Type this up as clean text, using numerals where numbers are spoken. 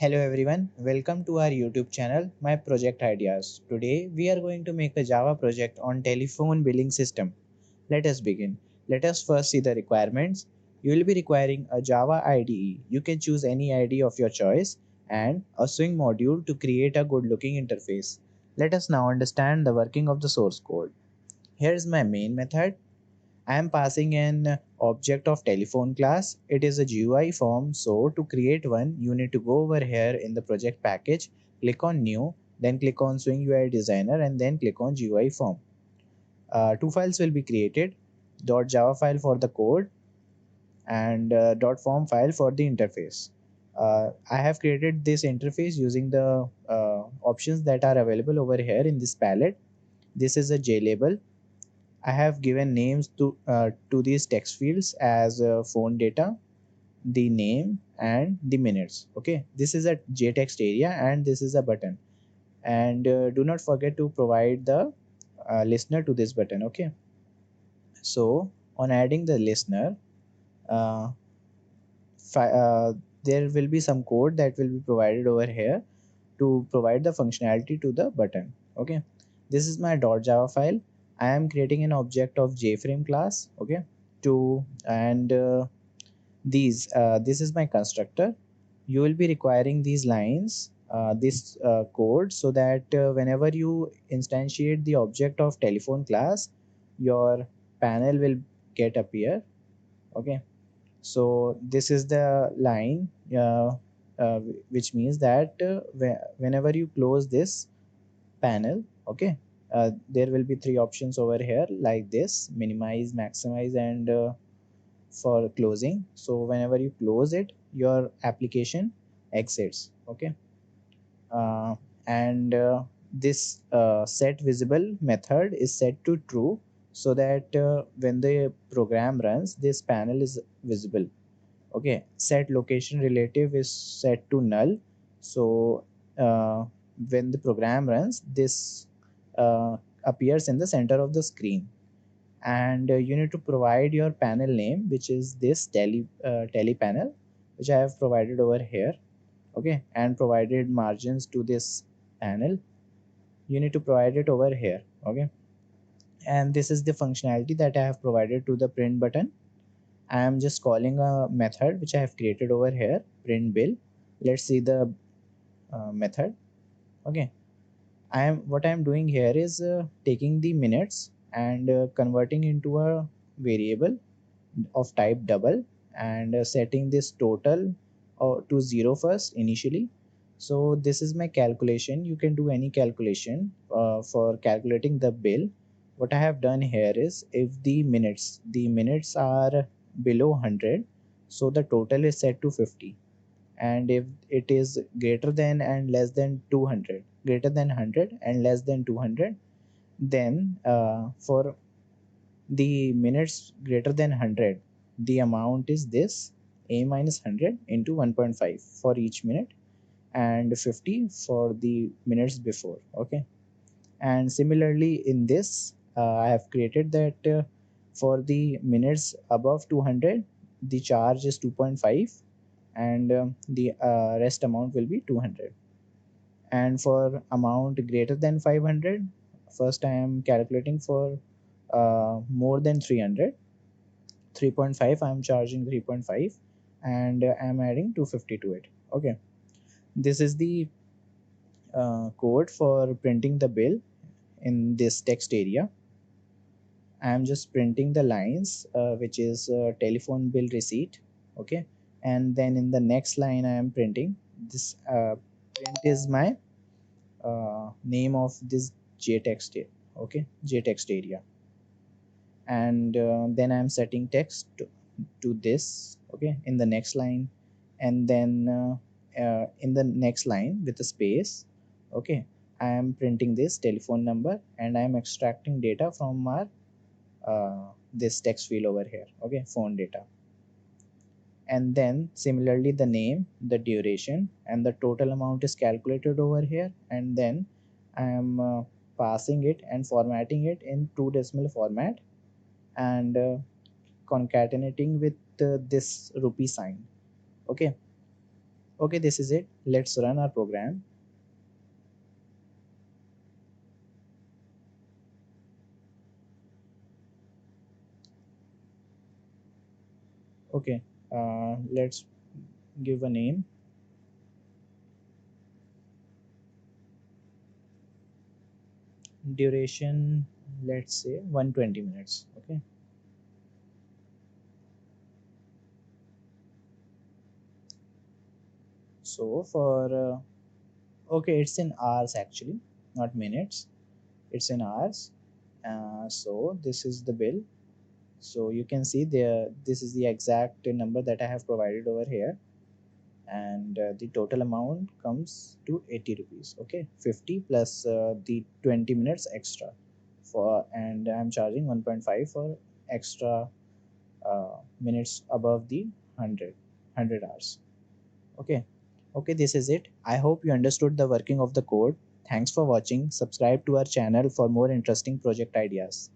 Hello everyone, welcome to our YouTube channel, My Project Ideas. Today we are going to make a Java project on telephone billing system. Let us begin. Let us first see the requirements. You will be requiring a Java IDE. You can choose any IDE of your choice and a swing module to create a good looking interface. Let us now understand the working of the source code. Here is my main method. I am passing an object of telephone class. It is a GUI form. So to create one, you need to go over here in the project package, click on new, then click on Swing UI Designer and then click on GUI form. Two files will be created, .java file for the code and .form file for the interface. I have created this interface using the options that are available over here in this palette. This is a JLabel. I have given names to these text fields as phone data, the name, and the minutes. Okay, this is a JText area, and this is a button. And do not forget to provide the listener to this button. Okay, so on adding the listener, uh, there will be some code that will be provided over here to provide the functionality to the button. Okay, this is my .java file. I am creating an object of jframe class. Okay, to and this is my constructor. You will be requiring these lines, this code, so that whenever you instantiate the object of telephone class, your panel will get appear. Okay, so this is the line, which means that whenever you close this panel, okay, there will be three options over here like this: minimize, maximize, and for closing. So whenever you close it, your application exits. Okay, uh, and this set visible method is set to true, so that when the program runs, this panel is visible. Okay, set location relative is set to null. So uh, when the program runs, this appears in the center of the screen. And you need to provide your panel name, which is this tele panel, which I have provided over here. Okay, and provided margins to this panel. You need to provide it over here. Okay, and this is the functionality that I have provided to the print button. I am just calling a method which I have created over here, print bill. Let's see the method. Okay, I am doing here is taking the minutes and converting into a variable of type double, and setting this total to 0 first initially. So this is my calculation. You can do any calculation for calculating the bill. What I have done here is, if the minutes are below 100, so the total is set to 50. And if it is greater than and less than 200, greater than 100 and less than 200, then for the minutes greater than 100, the amount is this: a minus 100 into 1.5 for each minute, and 50 for the minutes before. Okay, and similarly in this, I have created that for the minutes above 200, the charge is 2.5, and the rest amount will be 200. And for amount greater than 500, first I am calculating for more than 300. 3.5, I'm charging 3.5, and I'm adding 250 to it. Okay, this is the code for printing the bill in this text area. I'm just printing the lines, which is telephone bill receipt. Okay, and then in the next line I am printing this. Print is my name of this JText. Okay, JText area. And then I'm setting text to this. Okay, in the next line, and then in the next line with a space. Okay, I am printing this telephone number, and I am extracting data from our this text field over here. Okay, phone data. And then similarly the name, the duration, and the total amount is calculated over here. And then I am passing it and formatting it in two decimal format, and concatenating with this rupee sign. Okay, Okay, this is it. Let's run our program. Okay, let's give a name. Duration, let's say 120 minutes. Okay, so for okay, it's in hours actually, not minutes. It's in hours. So this is the bill. So you can see there, this is the exact number that I have provided over here, and the total amount comes to 80 rupees. Okay, 50 plus the 20 minutes extra for, and I'm charging 1.5 for extra minutes above the 100 hours. Okay. Okay, this is it. I hope you understood the working of the code. Thanks for watching. Subscribe to our channel for more interesting project ideas.